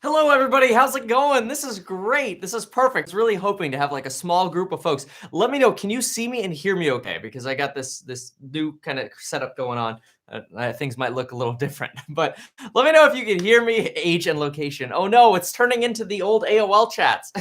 Hello, everybody. How's it going? This is great. This is perfect. I was really hoping to have like a small group of folks. Let me know. Can you see me and hear me okay? Because I got this new kind of setup going on. Things might look a little different, but let me know if you can hear me, age and location. Oh no, it's turning into the old AOL chats.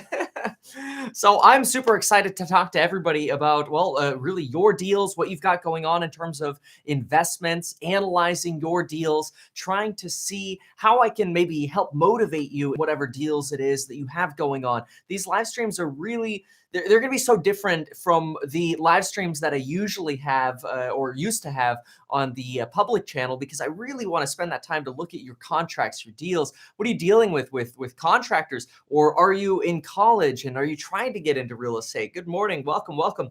So I'm super excited to talk to everybody about, well, really your deals, what you've got going on in terms of investments, analyzing your deals, trying to see how I can maybe help motivate you in whatever deals it is that you have going on. These live streams are really they're going to be so different from the live streams that I usually have or used to have on the public channel, because I really want to spend that time to look at your contracts, your deals. What are you dealing with contractors, or are you in college and are you trying to get into real estate? Good morning, welcome, welcome.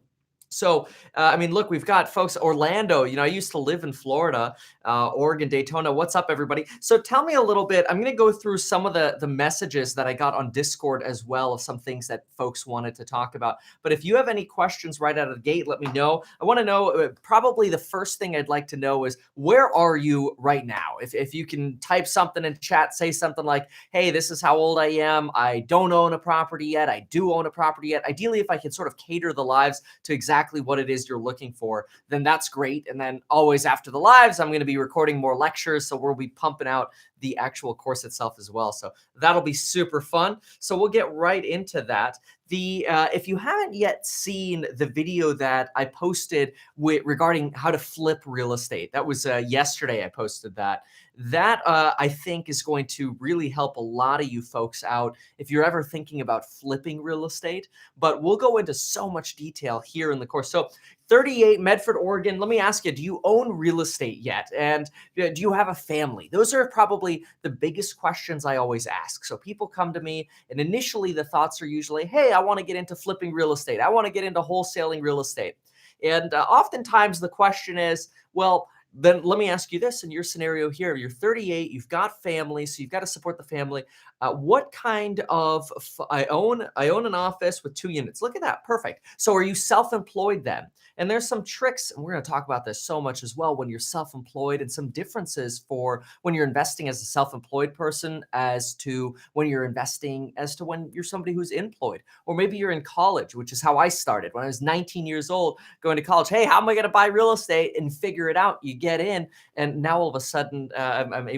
So, I mean, look, we've got folks, Orlando, I used to live in Florida, Oregon, Daytona. What's up, everybody? So tell me a little bit. I'm going to go through some of the messages that I got on Discord as well, of some things that folks wanted to talk about. But if you have any questions right out of the gate, let me know. I want to know, probably the first thing I'd like to know is, where are you right now? If you can type something in chat, say something like, hey, this is how old I am. I don't own a property yet. I do own a property yet. Ideally, if I could sort of cater the lives to exactly what it is you're looking for, then that's great. And then always after the lives, I'm going to be recording more lectures. So we'll be pumping out the actual course itself as well. So that'll be super fun. So we'll get right into that. If you haven't yet seen the video that I posted regarding how to flip real estate, that was yesterday I posted that. That I think is going to really help a lot of you folks out if you're ever thinking about flipping real estate. But we'll go into so much detail here in the course. So 38 Medford, Oregon. Let me ask you, do you own real estate yet? And do you have a family? Those are probably the biggest questions I always ask. So people come to me and initially the thoughts are usually, hey, I want to get into flipping real estate. I want to get into wholesaling real estate. And oftentimes the question is, well, then let me ask you this. In your scenario here, you're 38, you've got family, so you've got to support the family. What kind of, I own an office with 2 units. Look at that, perfect. So are you self-employed then? And there's some tricks, and we're going to talk about this so much as well when you're self-employed, and some differences for when you're investing as a self-employed person as to when you're investing as to when you're somebody who's employed. Or maybe you're in college, which is how I started when I was 19 years old, going to college. Hey, how am I going to buy real estate? And figure it out. You get in, and now all of a sudden I'm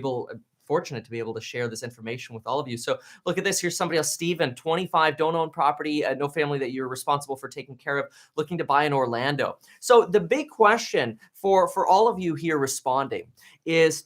fortunate to be able to share this information with all of you. So look at this. Here's somebody else, Steven, 25, don't own property, no family that you're responsible for taking care of, looking to buy in Orlando. So the big question for all of you here responding is,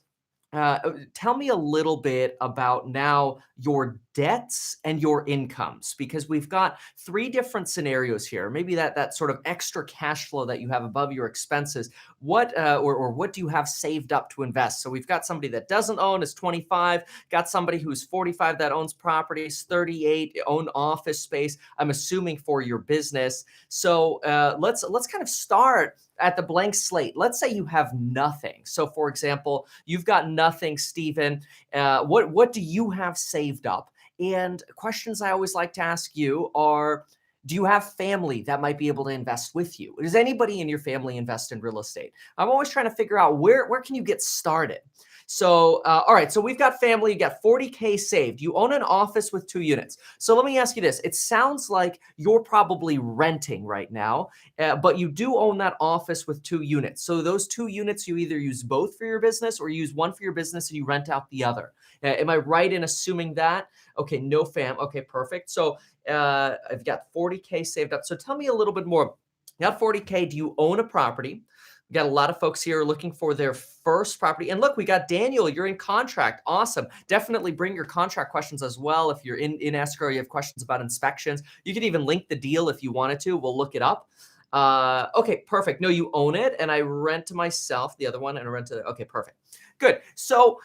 tell me a little bit about now your debts and your incomes, because we've got 3 different scenarios here. Maybe that sort of extra cash flow that you have above your expenses. What or what do you have saved up to invest? So we've got somebody that doesn't own, is 25, got somebody who's 45 that owns properties, 38 own office space, I'm assuming for your business. So let's kind of start at the blank slate. Let's say you have nothing. So for example, you've got nothing, Stephen. What do you have saved up? And questions I always like to ask you are, do you have family that might be able to invest with you? Does anybody in your family invest in real estate? I'm always trying to figure out where can you get started? So, all right, so we've got family, you got 40K saved. You own an office with 2 units. So let me ask you this. It sounds like you're probably renting right now, but you do own that office with 2 units. So those 2 units, you either use both for your business or you use one for your business and you rent out the other. Am I right in assuming that? Okay, no fam. Okay, perfect. So I've got 40K saved up. So tell me a little bit more. You got 40K. Do you own a property? We got a lot of folks here looking for their first property. And look, we got Daniel, you're in contract. Awesome. Definitely bring your contract questions as well. If you're in escrow, you have questions about inspections. You could even link the deal if you wanted to. We'll look it up. Okay, perfect. No, you own it. And I rent to myself, the other one, and I rent to, okay, perfect. Good. So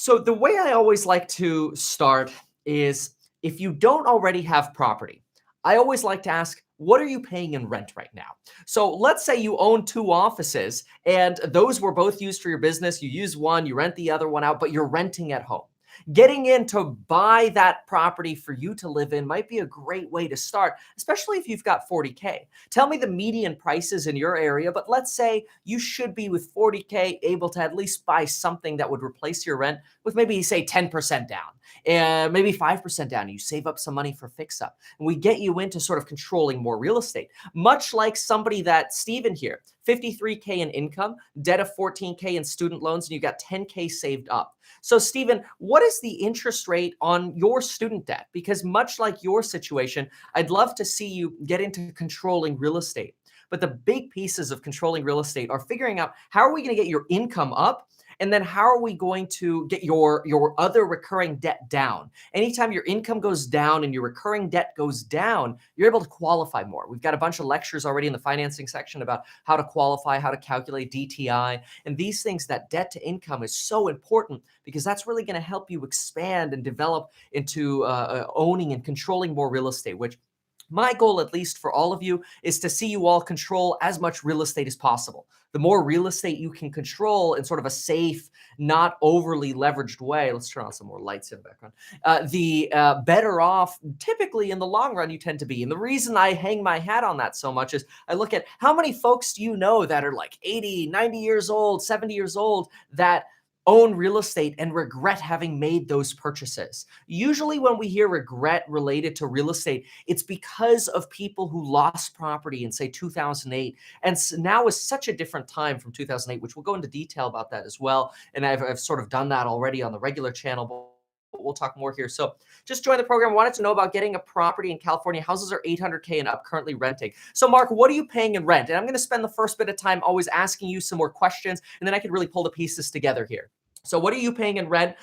the way I always like to start is, if you don't already have property, I always like to ask, what are you paying in rent right now? So let's say you own 2 offices and those were both used for your business. You use one, you rent the other one out, but you're renting at home. Getting in to buy that property for you to live in might be a great way to start, especially if you've got 40K. Tell me the median prices in your area, but let's say you should be with 40K able to at least buy something that would replace your rent with maybe say 10% down. and maybe 5% down. You save up some money for fix up. And we get you into sort of controlling more real estate, much like somebody that Steven here, 53K in income, debt of 14K in student loans, and you got 10K saved up. So Steven, what is the interest rate on your student debt? Because much like your situation, I'd love to see you get into controlling real estate. But the big pieces of controlling real estate are figuring out how are we going to get your income up? And then how are we going to get your other recurring debt down? Anytime your income goes down and your recurring debt goes down, you're able to qualify more. We've got a bunch of lectures already in the financing section about how to qualify, how to calculate DTI, and these things. That debt to income is so important because that's really going to help you expand and develop into owning and controlling more real estate, which my goal, at least for all of you, is to see you all control as much real estate as possible. The more real estate you can control in sort of a safe, not overly leveraged way, let's turn on some more lights in the background, the better off typically in the long run you tend to be. And the reason I hang my hat on that so much is I look at how many folks do you know that are like 80, 90 years old, 70 years old that own real estate and regret having made those purchases. Usually when we hear regret related to real estate, it's because of people who lost property in say 2008. And now is such a different time from 2008, which we'll go into detail about that as well. And I've sort of done that already on the regular channel, but we'll talk more here. So just join the program. Wanted to know about getting a property in California. Houses are 800K and up, currently renting. So Mark, what are you paying in rent? And I'm going to spend the first bit of time always asking you some more questions, and then I could really pull the pieces together here. So what are you paying in rent?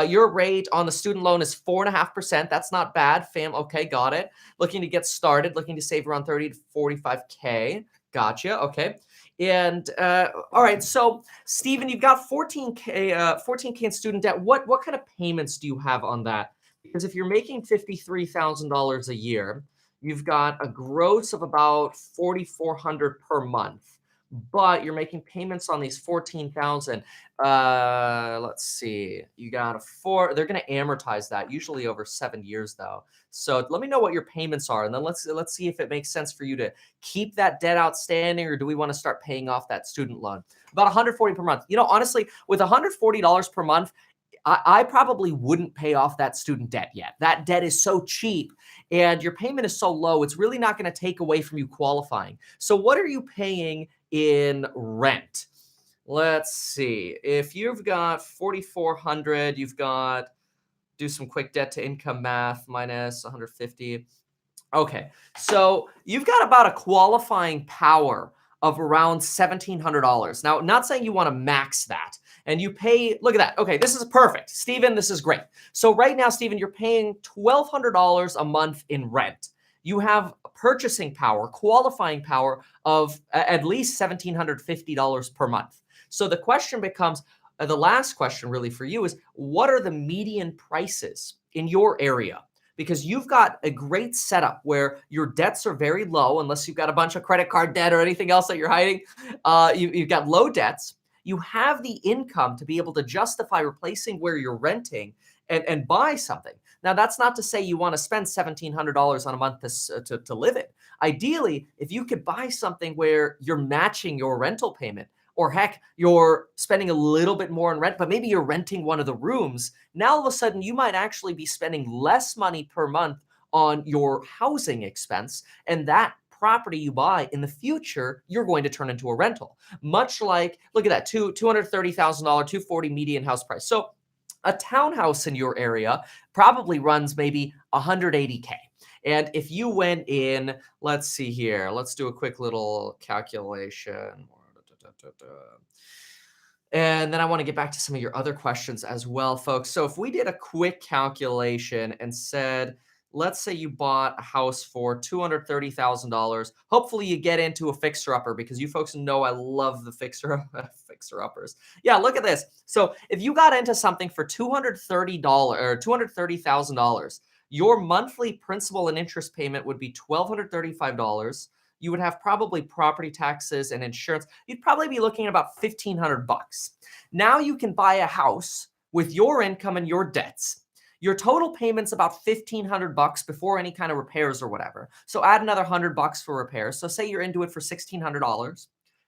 Your rate on the student loan is 4.5%. That's not bad, fam. Okay, got it. Looking to get started, looking to save around 30 to 45K. Gotcha. Okay. And all right. So Steven, you've got 14K in student debt. What kind of payments do you have on that? Because if you're making $53,000 a year, you've got a gross of about 4,400 per month, but you're making payments on these 14,000. Let's see. You got they're going to amortize that usually over 7 years though. So let me know what your payments are, and then let's see if it makes sense for you to keep that debt outstanding, or do we want to start paying off that student loan? About 140 per month. You know, honestly, with $140 per month, I probably wouldn't pay off that student debt yet. That debt is so cheap and your payment is so low, it's really not going to take away from you qualifying. So what are you paying in rent? Let's see. If you've got 4,400, you've got, do some quick debt to income math, minus 150. Okay, so you've got about a qualifying power of around $1,700. Now, not saying you want to max that, and you pay, look at that. Okay, this is perfect. Steven, this is great. So right now, Steven, you're paying $1,200 a month in rent. You have purchasing power, qualifying power of at least $1,750 per month. So the question becomes, the last question really for you is, what are the median prices in your area? Because you've got a great setup where your debts are very low, unless you've got a bunch of credit card debt or anything else that you're hiding. You've got low debts. You have the income to be able to justify replacing where you're renting and buy something. Now, that's not to say you want to spend $1,700 on a month to live in. Ideally, if you could buy something where you're matching your rental payment, or heck, you're spending a little bit more in rent, but maybe you're renting one of the rooms. Now, all of a sudden, you might actually be spending less money per month on your housing expense. And that property you buy in the future, you're going to turn into a rental. Much like, look at that, $230,000, $240 median house price. So a townhouse in your area probably runs maybe 180K. And if you went in, let's see here, let's do a quick little calculation. And then I want to get back to some of your other questions as well, folks. So if we did a quick calculation and said, let's say you bought a house for $230,000. Hopefully you get into a fixer-upper, because you folks know I love the fixer-uppers. Yeah, look at this. So if you got into something for $230 or $230,000, your monthly principal and interest payment would be $1,235. You would have probably property taxes and insurance. You'd probably be looking at about $1,500. Now you can buy a house with your income and your debts. Your total payment's about $1,500 before any kind of repairs or whatever. So add another $100 for repairs. So say you're into it for $1,600.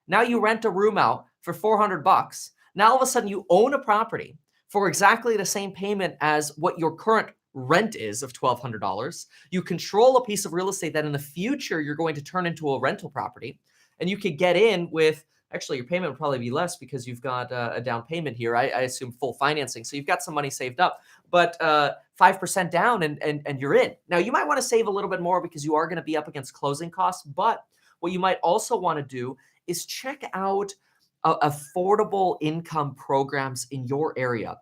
Now you rent a room out for $400. Now all of a sudden you own a property for exactly the same payment as what your current rent is of $1,200. You control a piece of real estate that in the future you're going to turn into a rental property. And you could get in with, actually, your payment would probably be less because you've got a down payment here. I assume full financing. So you've got some money saved up, but 5% down and you're in. Now, you might want to save a little bit more because you are going to be up against closing costs. But what you might also want to do is check out affordable income programs in your area.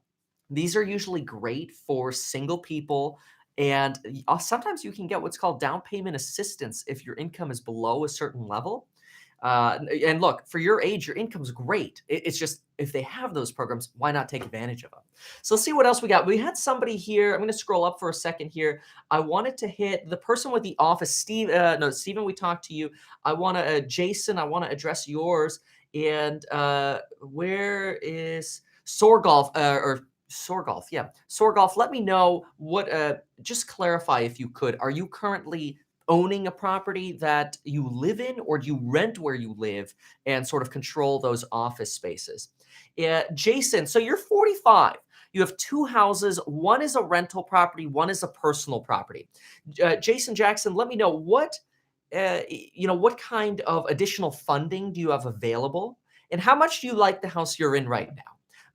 These are usually great for single people. And sometimes you can get what's called down payment assistance if your income is below a certain level. And look, for your age, your income's great. It's just if they have those programs, why not take advantage of them? So let's see what else we got. We had somebody here. I'm going to scroll up for a second here. I wanted to hit the person with the office, Steve. No, Steven, we talked to you. I want to, Jason, I want to address yours. And where is Sorgolf or Sorgolf? Yeah, Sorgolf. Let me know what. Just clarify if you could. Are you currently owning a property that you live in, or do you rent where you live and sort of control those office spaces? Yeah, Jason, so you're 45. You have two houses. One is a rental property. One is a personal property. Jason Jackson, let me know what kind of additional funding do you have available, and how much do you like the house you're in right now?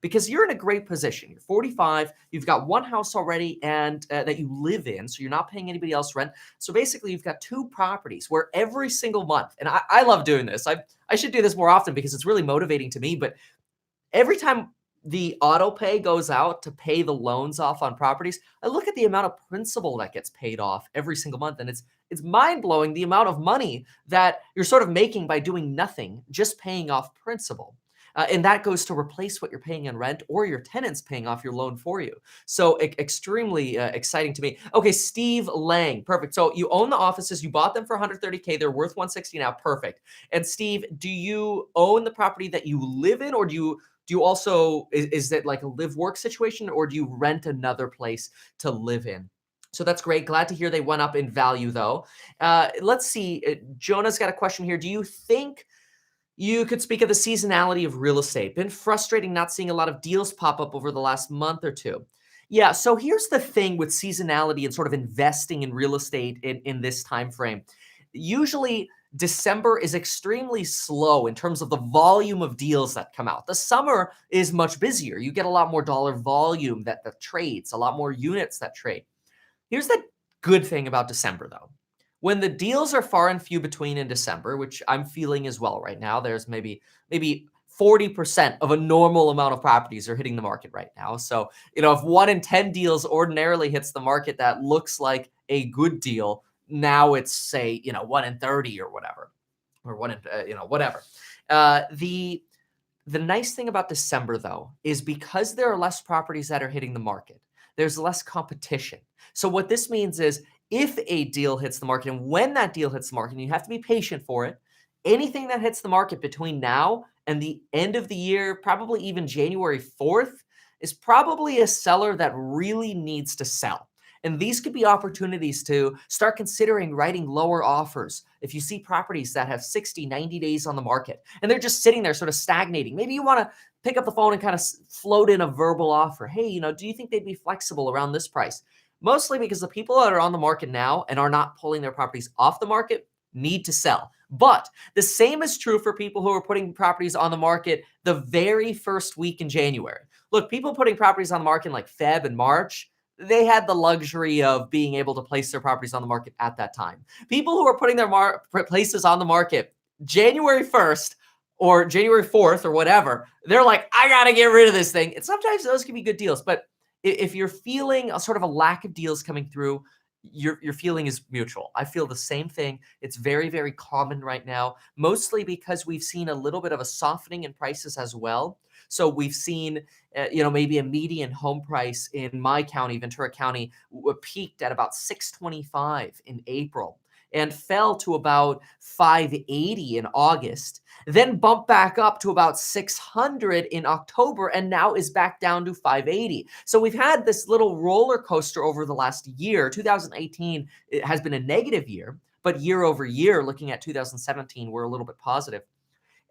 Because you're in a great position. You're 45, you've got one house already and that you live in, so you're not paying anybody else rent. So basically, you've got two properties where every single month, and I love doing this. I should do this more often because it's really motivating to me, but every time the auto pay goes out to pay the loans off on properties, I look at the amount of principal that gets paid off every single month, and it's mind-blowing the amount of money that you're sort of making by doing nothing, just paying off principal. And that goes to replace what you're paying in rent or your tenants paying off your loan for you. So extremely exciting to me. Okay, Steve Lang, perfect. So you own the offices, you bought them for 130K, they're worth 160 now, perfect. And Steve, do you own the property that you live in, or do you also, is it like a live work situation, or do you rent another place to live in? So that's great. Glad to hear they went up in value though. Let's see. Jonah's got a question here. Do you think you could speak of the seasonality of real estate? Been frustrating not seeing a lot of deals pop up over the last month or two. Yeah, so here's the thing with seasonality and sort of investing in real estate in this time frame. Usually December is extremely slow in terms of the volume of deals that come out. The summer is much busier. You get a lot more dollar volume that trades, a lot more units that trade. Here's the good thing about December, though. When the deals are far and few between in December, which I'm feeling as well right now, there's maybe 40% of a normal amount of properties are hitting the market right now. So, if 1 in 10 deals ordinarily hits the market that looks like a good deal, now it's, say, 1 in 30 or whatever, or 1 in, whatever. The nice thing about December, though, is because there are less properties that are hitting the market, there's less competition. So what this means is if a deal hits the market, and when that deal hits the market, and you have to be patient for it, anything that hits the market between now and the end of the year, probably even January 4th, is probably a seller that really needs to sell. And these could be opportunities to start considering writing lower offers. If you see properties that have 60, 90 days on the market, and they're just sitting there sort of stagnating, maybe you want to pick up the phone and kind of float in a verbal offer. Hey, do you think they'd be flexible around this price? Mostly because the people that are on the market now and are not pulling their properties off the market need to sell. But the same is true for people who are putting properties on the market the very first week in January. Look, people putting properties on the market in like Feb and March, they had the luxury of being able to place their properties on the market at that time. People who are putting their places on the market January 1st or January 4th or whatever, they're like, I got to get rid of this thing. And sometimes those can be good deals. But if you're feeling a sort of a lack of deals coming through, your feeling is mutual. I feel the same thing. It's very, very common right now, mostly because we've seen a little bit of a softening in prices as well. So we've seen, maybe a median home price in my county, Ventura County, peaked at about 625 in April and fell to about 580 in August, then bumped back up to about 600 in October, and now is back down to 580. So we've had this little roller coaster over the last year. 2018 it has been a negative year, but year over year, looking at 2017, we're a little bit positive.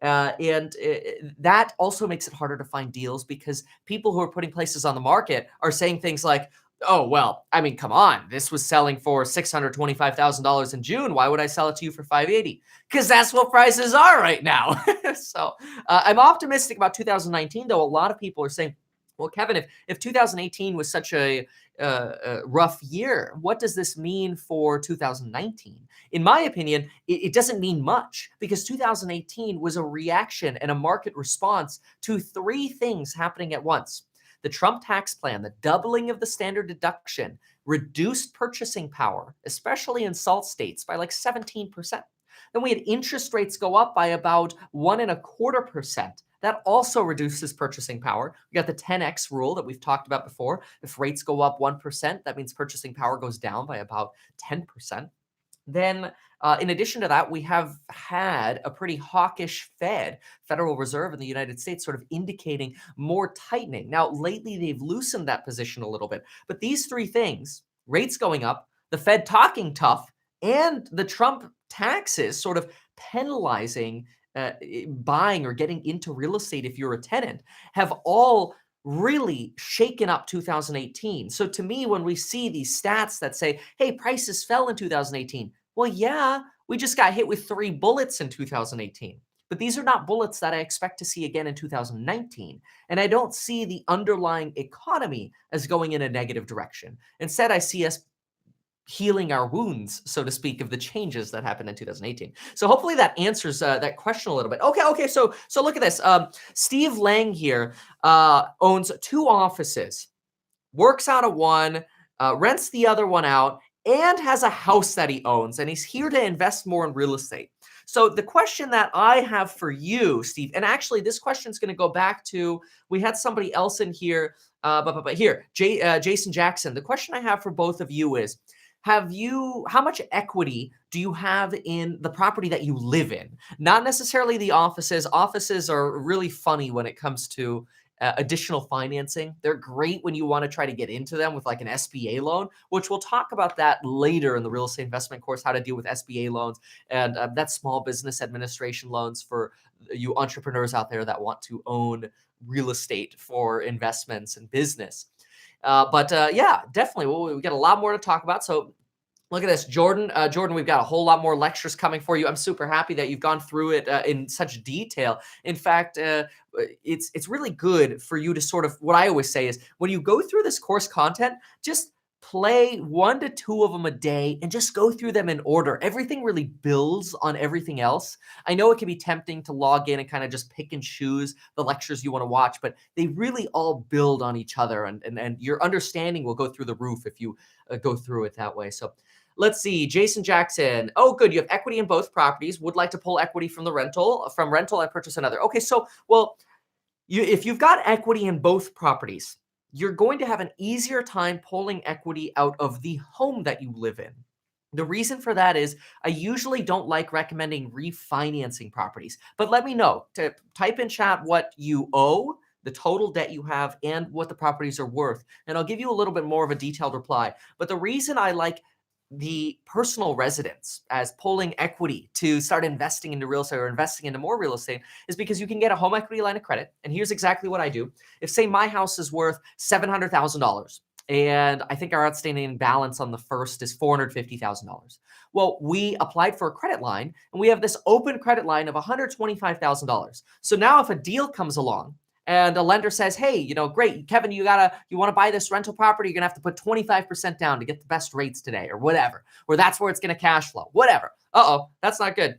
That also makes it harder to find deals because people who are putting places on the market are saying things like, oh, well, I mean, come on. This was selling for $625,000 in June. Why would I sell it to you for 580? Because that's what prices are right now. So I'm optimistic about 2019, though a lot of people are saying, well, Kevin, if 2018 was such a rough year, what does this mean for 2019? In my opinion, it doesn't mean much because 2018 was a reaction and a market response to three things happening at once. The Trump tax plan, the doubling of the standard deduction, reduced purchasing power, especially in salt states, by like 17%. Then we had interest rates go up by about 1.25%. That also reduces purchasing power. We got the 10x rule that we've talked about before. If rates go up 1%, that means purchasing power goes down by about 10%. Then, in addition to that, we have had a pretty hawkish Federal Reserve in the United States, sort of indicating more tightening. Now, lately, they've loosened that position a little bit. But these three things, rates going up, the Fed talking tough, and the Trump taxes sort of penalizing buying or getting into real estate if you're a tenant, have all really shaken up 2018. So to me, when we see these stats that say, hey, prices fell in 2018, well, yeah, we just got hit with 3 bullets in 2018. But these are not bullets that I expect to see again in 2019. And I don't see the underlying economy as going in a negative direction. Instead, I see us healing our wounds, so to speak, of the changes that happened in 2018. So hopefully that answers that question a little bit. Okay. So look at this. Steve Lang here owns 2 offices, works out of one, rents the other one out, and has a house that he owns, and he's here to invest more in real estate. So the question that I have for you, Steve, and actually this question is going to go back to, we had somebody else in here, but here, Jason Jackson. The question I have for both of you is, how much equity do you have in the property that you live in? Not necessarily the offices. Offices are really funny when it comes to additional financing. They're great when you want to try to get into them with like an SBA loan, which we'll talk about that later in the real estate investment course, how to deal with SBA loans and that's small business administration loans for you entrepreneurs out there that want to own real estate for investments and business. Yeah, definitely. Well, we got a lot more to talk about. So look at this, Jordan. Jordan, we've got a whole lot more lectures coming for you. I'm super happy that you've gone through it in such detail. In fact, it's really good for you to sort of, what I always say is when you go through this course content, just play 1 to 2 of them a day and just go through them in order. Everything really builds on everything else. I know it can be tempting to log in and kind of just pick and choose the lectures you want to watch, but they really all build on each other and your understanding will go through the roof if you go through it that way. So let's see, Jason Jackson. Oh, good. You have equity in both properties. Would like to pull equity from the rental. From rental, I purchase another. Okay, so, well, if you've got equity in both properties, you're going to have an easier time pulling equity out of the home that you live in. The reason for that is I usually don't like recommending refinancing properties, but let me know. To type in chat what you owe, the total debt you have, and what the properties are worth, and I'll give you a little bit more of a detailed reply. But the reason I like the personal residence as pulling equity to start investing into real estate or investing into more real estate is because you can get a home equity line of credit. And here's exactly what I do. If, say, my house is worth $700,000 and I think our outstanding balance on the first is $450,000. Well, we applied for a credit line and we have this open credit line of $125,000. So now if a deal comes along and a lender says, hey, great, Kevin, you want to buy this rental property, you're going to have to put 25% down to get the best rates today or whatever, or that's where it's going to cash flow, whatever. Uh-oh, that's not good.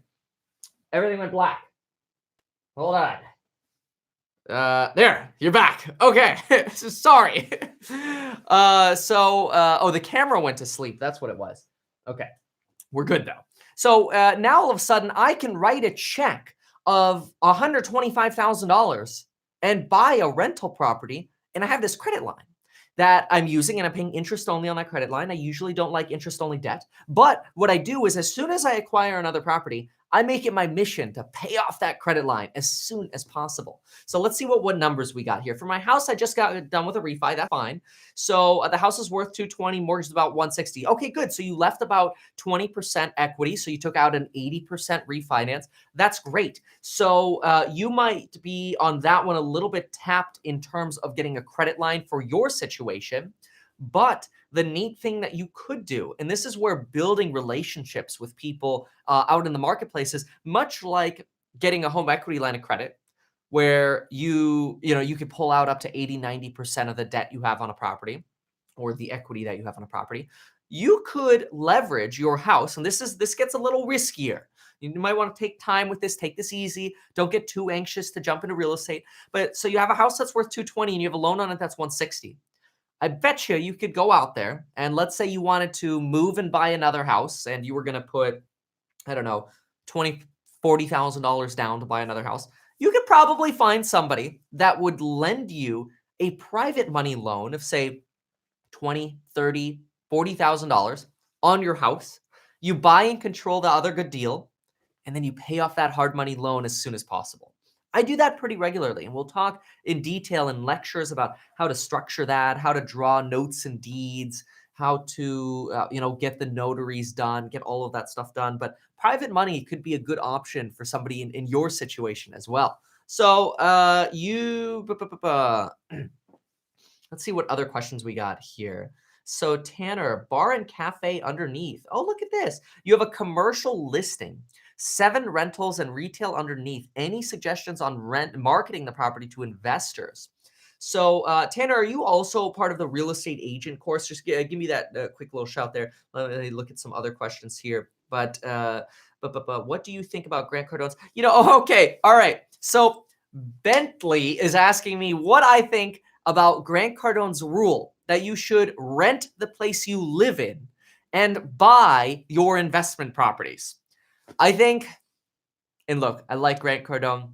Everything went black. Hold on. There, you're back. Okay, sorry. The camera went to sleep. That's what it was. Okay, we're good though. So now all of a sudden I can write a check of $125,000 and buy a rental property, and I have this credit line that I'm using, and I'm paying interest only on that credit line. I usually don't like interest only debt, but what I do is as soon as I acquire another property, I make it my mission to pay off that credit line as soon as possible. So let's see what numbers we got here. For my house, I just got done with a refi. That's fine. So the house is worth 220, mortgage is about 160. Okay, good. So you left about 20% equity. So you took out an 80% refinance. That's great. So you might be on that one a little bit tapped in terms of getting a credit line for your situation. But the neat thing that you could do, and this is where building relationships with people out in the marketplace is much like getting a home equity line of credit, where you could pull out up to 80-90% of the debt you have on a property or the equity that you have on a property. You could leverage your house, and this gets a little riskier. You might want to take time with this, take this easy. Don't get too anxious to jump into real estate. But so you have a house that's worth 220 and you have a loan on it that's 160. I bet you could go out there and let's say you wanted to move and buy another house and you were going to put, I don't know, $40,000 down to buy another house. You could probably find somebody that would lend you a private money loan of say 20, 30, $40,000 on your house. You buy and control the other good deal, and then you pay off that hard money loan as soon as possible. I do that pretty regularly, and we'll talk in detail in lectures about how to structure that, how to draw notes and deeds, how to get the notaries done, get all of that stuff done. But private money could be a good option for somebody in your situation as well. So let's see what other questions we got here. So Tanner, bar and cafe underneath. Oh, look at this. You have a commercial listing, 7 rentals and retail underneath. Any suggestions on marketing the property to investors? So Tanner, are you also part of the real estate agent course? Just give me that quick little shout there. Let me look at some other questions here. But what do you think about Grant Cardone's? Okay, all right. So Bentley is asking me what I think about Grant Cardone's rule that you should rent the place you live in and buy your investment properties. I think, and look, I like Grant Cardone,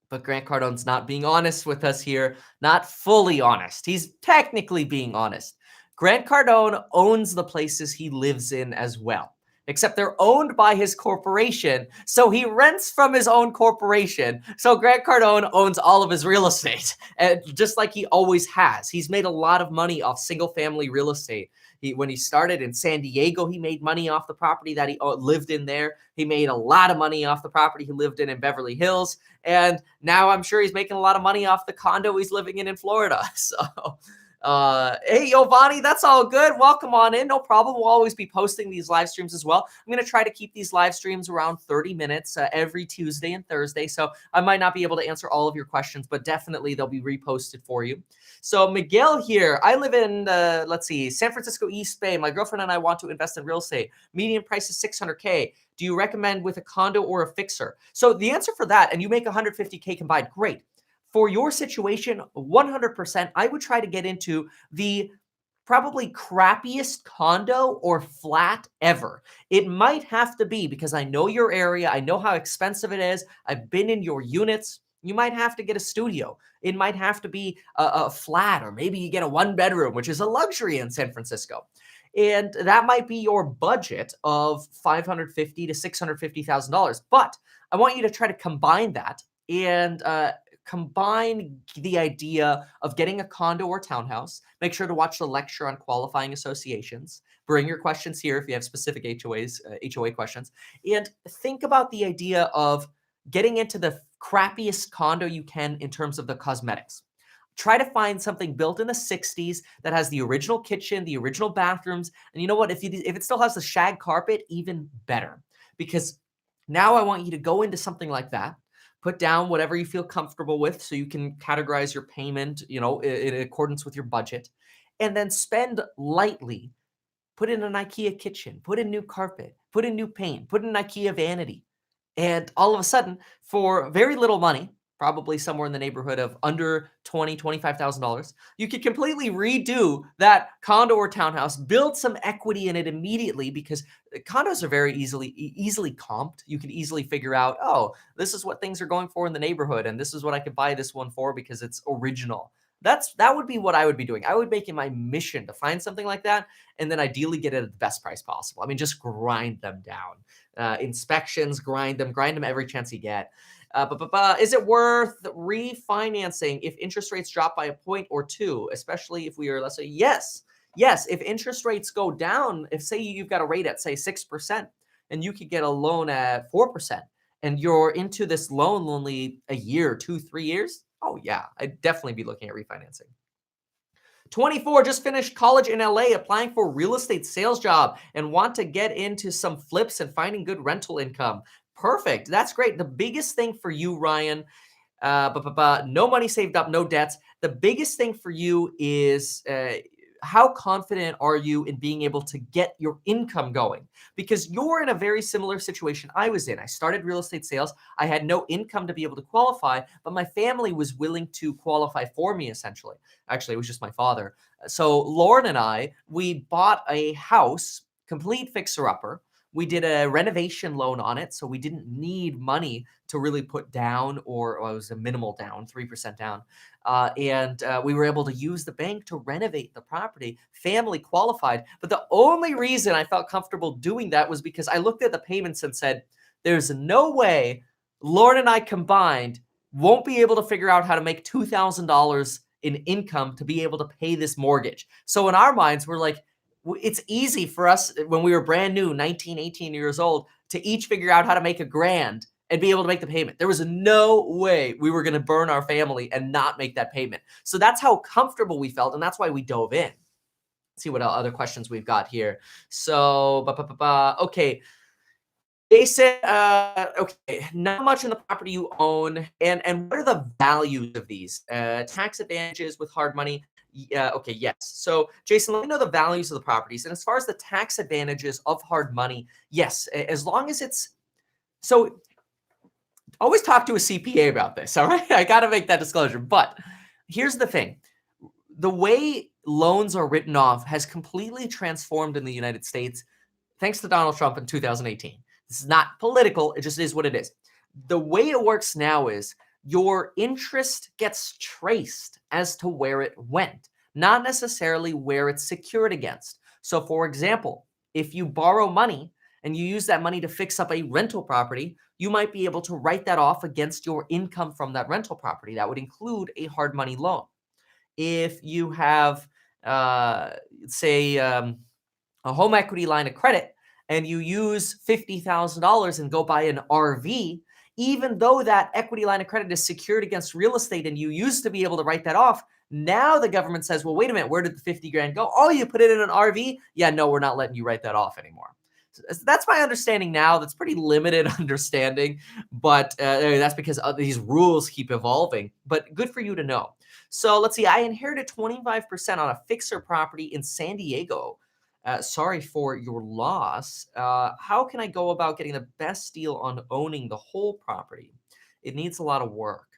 but Grant Cardone's not being honest with us here, not fully honest. He's technically being honest. Grant Cardone owns the places he lives in as well, except they're owned by his corporation, so he rents from his own corporation. So Grant Cardone owns all of his real estate, just like he always has. He's made a lot of money off single-family real estate. When he started in San Diego, he made money off the property that he lived in there. He made a lot of money off the property he lived in Beverly Hills. And now I'm sure he's making a lot of money off the condo he's living in Florida. So hey, Giovanni, that's all good. Welcome on in. No problem. We'll always be posting these live streams as well. I'm going to try to keep these live streams around 30 minutes every Tuesday and Thursday. So I might not be able to answer all of your questions, but definitely they'll be reposted for you. So Miguel here, I live in, San Francisco East Bay. My girlfriend and I want to invest in real estate. Median price is $600K. Do you recommend with a condo or a fixer? So the answer for that, and you make $150K combined, great. For your situation, 100%, I would try to get into the probably crappiest condo or flat ever. It might have to be, because I know your area, I know how expensive it is, I've been in your units. You might have to get a studio. It might have to be a flat, or maybe you get a 1-bedroom, which is a luxury in San Francisco. And that might be your budget of $550,000 to $650,000. But I want you to try to combine that and combine the idea of getting a condo or townhouse. Make sure to watch the lecture on qualifying associations. Bring your questions here if you have specific HOA questions. And think about the idea of getting into the crappiest condo you can in terms of the cosmetics. Try to find something built in the 60s that has the original kitchen, the original bathrooms. And you know what? If it still has the shag carpet, even better. Because now I want you to go into something like that. Put down whatever you feel comfortable with so you can categorize your payment, in accordance with your budget. And then spend lightly. Put in an IKEA kitchen. Put in new carpet. Put in new paint. Put in an IKEA vanity. And all of a sudden, for very little money, probably somewhere in the neighborhood of under $20,000, $25,000, you could completely redo that condo or townhouse, build some equity in it immediately, because condos are very easily comped. You can easily figure out, oh, this is what things are going for in the neighborhood, and this is what I could buy this one for because it's original. That would be what I would be doing. I would make it my mission to find something like that, and then ideally get it at the best price possible. I mean, just grind them down. Inspections, grind them every chance you get. Is it worth refinancing if interest rates drop by a point or two, especially if we are, let's say, yes, yes, if interest rates go down, if say you've got a rate at say 6% and you could get a loan at 4% and you're into this loan only a year, 2, 3 years, oh yeah, I'd definitely be looking at refinancing. 24, just finished college in LA, applying for a real estate sales job and want to get into some flips and finding good rental income. Perfect. That's great. The biggest thing for you, Ryan, no money saved up, no debts. The biggest thing for you is how confident are you in being able to get your income going? Because you're in a very similar situation I was in. I started real estate sales. I had no income to be able to qualify, but my family was willing to qualify for me essentially. Actually, it was just my father. So Lauren and I, we bought a house, complete fixer-upper. We did a renovation loan on it, so we didn't need money to really put down, or well, it was a minimal down, 3% down. We were able to use the bank to renovate the property. Family qualified. But the only reason I felt comfortable doing that was because I looked at the payments and said, there's no way Lauren and I combined won't be able to figure out how to make $2,000 in income to be able to pay this mortgage. So in our minds, we're like, it's easy for us when we were brand new, 19, 18 years old, to each figure out how to make $1,000 and be able to make the payment. There was no way we were going to burn our family and not make that payment. So that's how comfortable we felt, and that's why we dove in. Let's see what other questions we've got here. So, okay. Jason, okay, not much in the property you own, and what are the values of these? Tax advantages with hard money? Yeah, okay, yes. So, Jason, let me know the values of the properties. And as far as the tax advantages of hard money, yes, as long as it's so always talk to a CPA about this, all right? I got to make that disclosure. But here's the thing. The way loans are written off has completely transformed in the United States thanks to Donald Trump in 2018. This is not political. It just is what it is. The way it works now is your interest gets traced as to where it went, not necessarily where it's secured against. So, for example, if you borrow money and you use that money to fix up a rental property, you might be able to write that off against your income from that rental property. That would include a hard money loan. If you have, say, a home equity line of credit and you use $50,000 and go buy an RV, even though that equity line of credit is secured against real estate and you used to be able to write that off, now the government says, well, wait a minute, where did the 50 grand go? Oh, you put it in an RV? Yeah, no, we're not letting you write that off anymore. So that's my understanding now. That's pretty limited understanding, but that's because these rules keep evolving. But good for you to know. So let's see. I inherited 25% on a fixer property in San Diego. Sorry for your loss. How can I go about getting the best deal on owning the whole property? It needs a lot of work.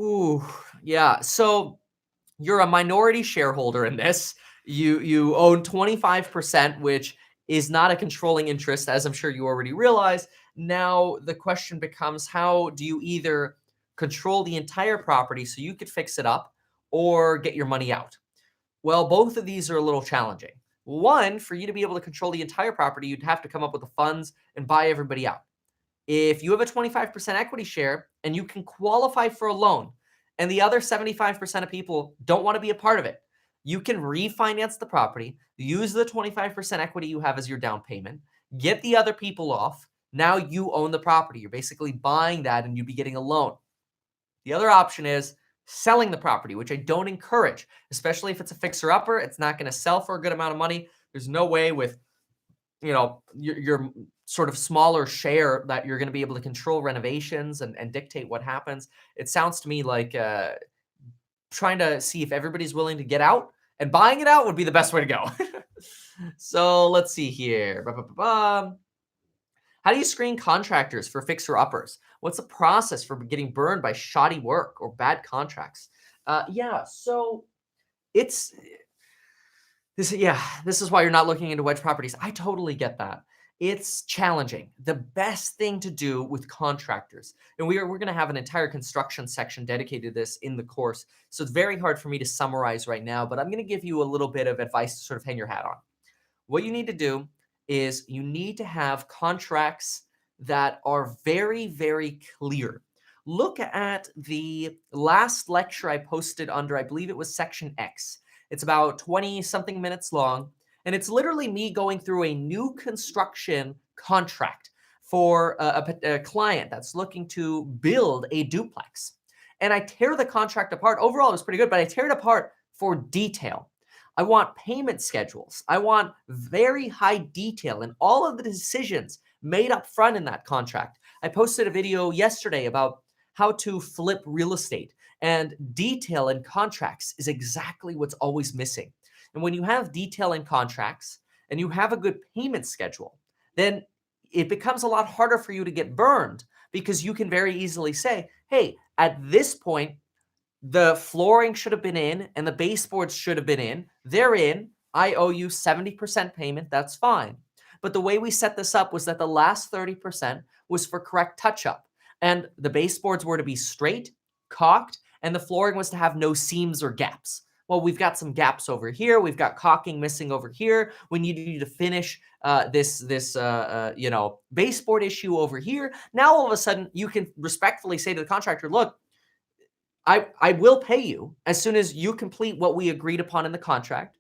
Ooh, yeah. So you're a minority shareholder in this. You own 25%, which is not a controlling interest, as I'm sure you already realize. Now the question becomes, how do you either control the entire property so you could fix it up or get your money out? Well, both of these are a little challenging. One, for you to be able to control the entire property, you'd have to come up with the funds and buy everybody out. If you have a 25% equity share and you can qualify for a loan, and the other 75% of people don't want to be a part of it, you can refinance the property, use the 25% equity you have as your down payment, get the other people off. Now you own the property. You're basically buying that and you'd be getting a loan. The other option is selling the property, which I don't encourage, especially if it's a fixer-upper. It's not going to sell for a good amount of money. There's no way with, your sort of smaller share that you're going to be able to control renovations and dictate what happens. It sounds to me like trying to see if everybody's willing to get out, and buying it out would be the best way to go. So let's see here. How do you screen contractors for fixer-uppers? What's the process for getting burned by shoddy work or bad contracts? So it's this. Yeah, this is why you're not looking into wedge properties. I totally get that. It's challenging. The best thing to do with contractors, and we're going to have an entire construction section dedicated to this in the course. So it's very hard for me to summarize right now, but I'm going to give you a little bit of advice to sort of hang your hat on. What you need to do is you need to have contracts that are very, very clear. Look at the last lecture I posted under, I believe it was section X. It's about 20 something minutes long. And it's literally me going through a new construction contract for a client that's looking to build a duplex. And I tear the contract apart. Overall, it was pretty good, but I tear it apart for detail. I want payment schedules. I want very high detail in all of the decisions made up front in that contract. I posted a video yesterday about how to flip real estate, and detail in contracts is exactly what's always missing. And when you have detail in contracts and you have a good payment schedule, then it becomes a lot harder for you to get burned, because you can very easily say, hey, at this point, the flooring should have been in and the baseboards should have been in. They're in. I owe you 70% payment. That's fine. But the way we set this up was that the last 30% was for correct touch up. And the baseboards were to be straight, caulked, and the flooring was to have no seams or gaps. Well, we've got some gaps over here. We've got caulking missing over here. We need you to finish this baseboard issue over here. Now, all of a sudden, you can respectfully say to the contractor, look, I will pay you as soon as you complete what we agreed upon in the contract.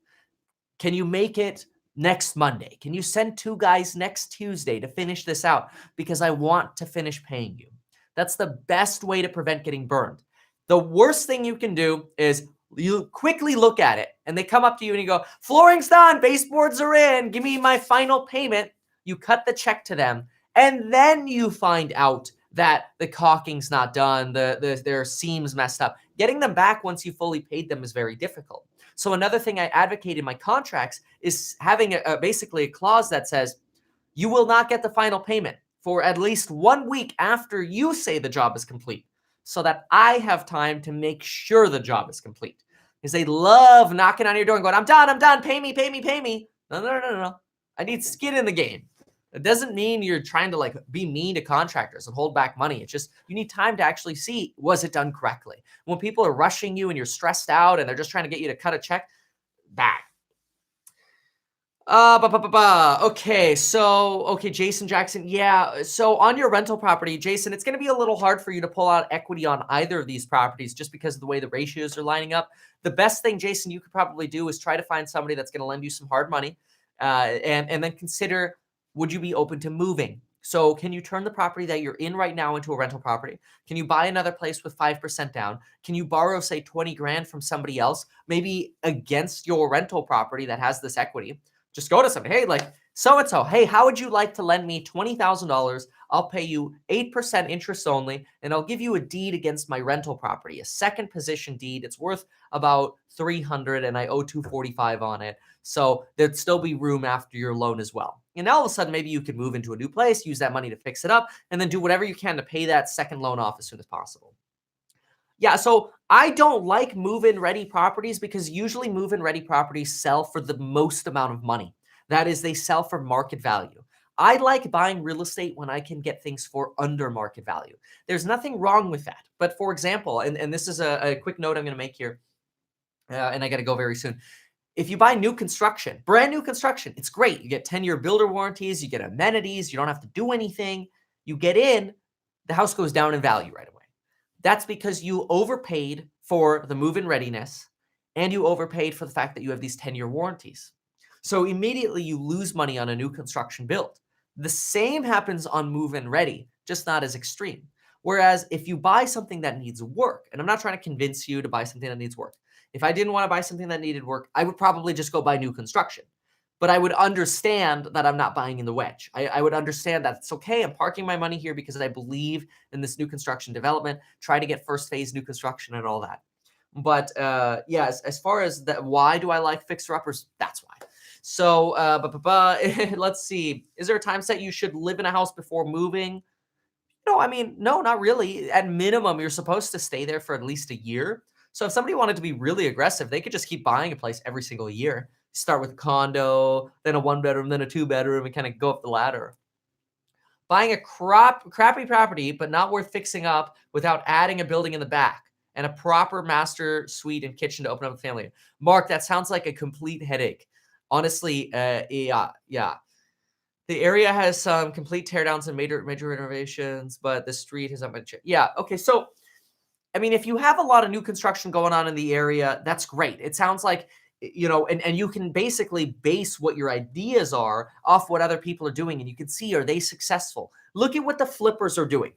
Can you make it next Monday? Can you send 2 guys next Tuesday to finish this out? Because I want to finish paying you. That's the best way to prevent getting burned. The worst thing you can do is you quickly look at it and they come up to you and you go, flooring's done, baseboards are in, give me my final payment. You cut the check to them, and then you find out that the caulking's not done, their seams messed up. Getting them back once you fully paid them is very difficult. So another thing I advocate in my contracts is having basically a clause that says you will not get the final payment for at least 1 week after you say the job is complete, so that I have time to make sure the job is complete. Because they love knocking on your door and going, I'm done, pay me, pay me, pay me. No. I need skin in the game. It doesn't mean you're trying to be mean to contractors and hold back money. It's just you need time to actually see, was it done correctly? When people are rushing you and you're stressed out and they're just trying to get you to cut a check, back. Okay, Jason Jackson. Yeah, so on your rental property, Jason, it's going to be a little hard for you to pull out equity on either of these properties just because of the way the ratios are lining up. The best thing, Jason, you could probably do is try to find somebody that's going to lend you some hard money, and then consider, would you be open to moving? So can you turn the property that you're in right now into a rental property? Can you buy another place with 5% down? Can you borrow, say, 20 grand from somebody else, maybe against your rental property that has this equity? Just go to somebody, hey, so-and-so, hey, how would you like to lend me $20,000? I'll pay you 8% interest only, and I'll give you a deed against my rental property, a second position deed. It's worth about $300 and I owe $245 on it. So there'd still be room after your loan as well. And now all of a sudden, maybe you could move into a new place, use that money to fix it up, and then do whatever you can to pay that second loan off as soon as possible. Yeah, so I don't like move-in ready properties because usually move-in ready properties sell for the most amount of money. That is, they sell for market value. I like buying real estate when I can get things for under market value. There's nothing wrong with that. But for example, and this is a quick note I'm going to make here, and I got to go very soon. If you buy new construction, brand new construction, it's great. You get 10-year builder warranties, you get amenities, you don't have to do anything. You get in, the house goes down in value right away. That's because you overpaid for the move-in readiness and you overpaid for the fact that you have these 10-year warranties. So immediately you lose money on a new construction build. The same happens on move-in ready, just not as extreme. Whereas if you buy something that needs work, and I'm not trying to convince you to buy something that needs work. If I didn't want to buy something that needed work, I would probably just go buy new construction. But I would understand that I'm not buying in the wedge. I would understand that it's okay. I'm parking my money here because I believe in this new construction development, try to get first phase new construction and all that. But as far as that, why do I like fixer-uppers? That's why. So let's see. Is there a time set you should live in a house before moving? No, no, not really. At minimum, you're supposed to stay there for at least a year. So if somebody wanted to be really aggressive, they could just keep buying a place every single year. Start with a condo, then a 1-bedroom, then a 2-bedroom, and kind of go up the ladder. Buying a crappy property, but not worth fixing up without adding a building in the back and a proper master suite and kitchen to open up a family. Mark, that sounds like a complete headache. Honestly, yeah. The area has some complete teardowns and major renovations, but the street has not been. Yeah, okay. So, I mean, if you have a lot of new construction going on in the area, that's great. It sounds like, and you can basically base what your ideas are off what other people are doing, and you can see, are they successful? Look at what the flippers are doing.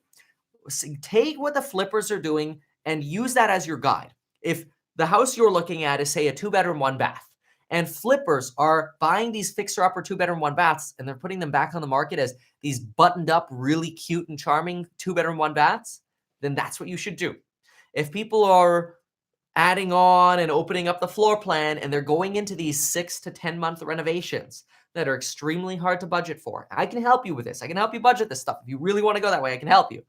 Take what the flippers are doing and use that as your guide. If the house you're looking at is, say, a 2-bedroom, 1-bath, and flippers are buying these fixer-upper 2-bedroom, 1-baths, and they're putting them back on the market as these buttoned-up, really cute and charming 2-bedroom, 1-baths, then that's what you should do. If people are adding on and opening up the floor plan and they're going into these 6 to 10 month renovations that are extremely hard to budget for, I can help you with this. I can help you budget this stuff. If you really want to go that way, I can help you.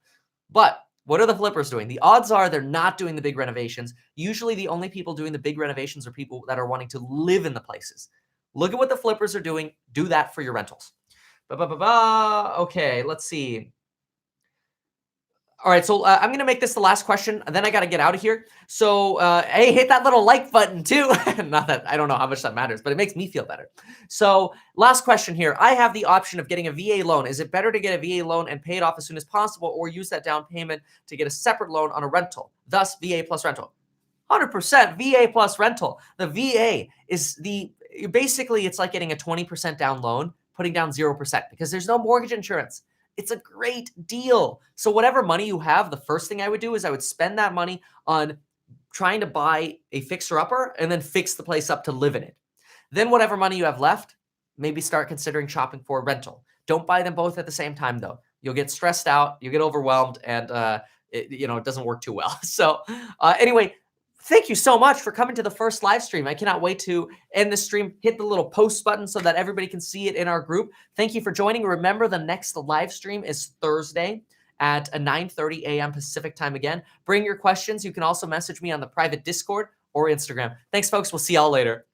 But what are the flippers doing? The odds are they're not doing the big renovations. Usually the only people doing the big renovations are people that are wanting to live in the places. Look at what the flippers are doing. Do that for your rentals. Okay, let's see. All right, so I'm going to make this the last question, and then I got to get out of here. So, hey, hit that little like button too. Not that I don't know how much that matters, but it makes me feel better. So, last question here. I have the option of getting a VA loan. Is it better to get a VA loan and pay it off as soon as possible, or use that down payment to get a separate loan on a rental? Thus, VA plus rental. 100% VA plus rental. The VA is basically, it's like getting a 20% down loan, putting down 0% because there's no mortgage insurance. It's a great deal. So whatever money you have, the first thing I would do is I would spend that money on trying to buy a fixer-upper and then fix the place up to live in it. Then whatever money you have left, maybe start considering shopping for a rental. Don't buy them both at the same time, though. You'll get stressed out, you'll get overwhelmed, and it doesn't work too well. So anyway, thank you so much for coming to the first live stream. I cannot wait to end the stream. Hit the little post button so that everybody can see it in our group. Thank you for joining. Remember, the next live stream is Thursday at 9:30 a.m. Pacific time again. Bring your questions. You can also message me on the private Discord or Instagram. Thanks, folks. We'll see y'all later.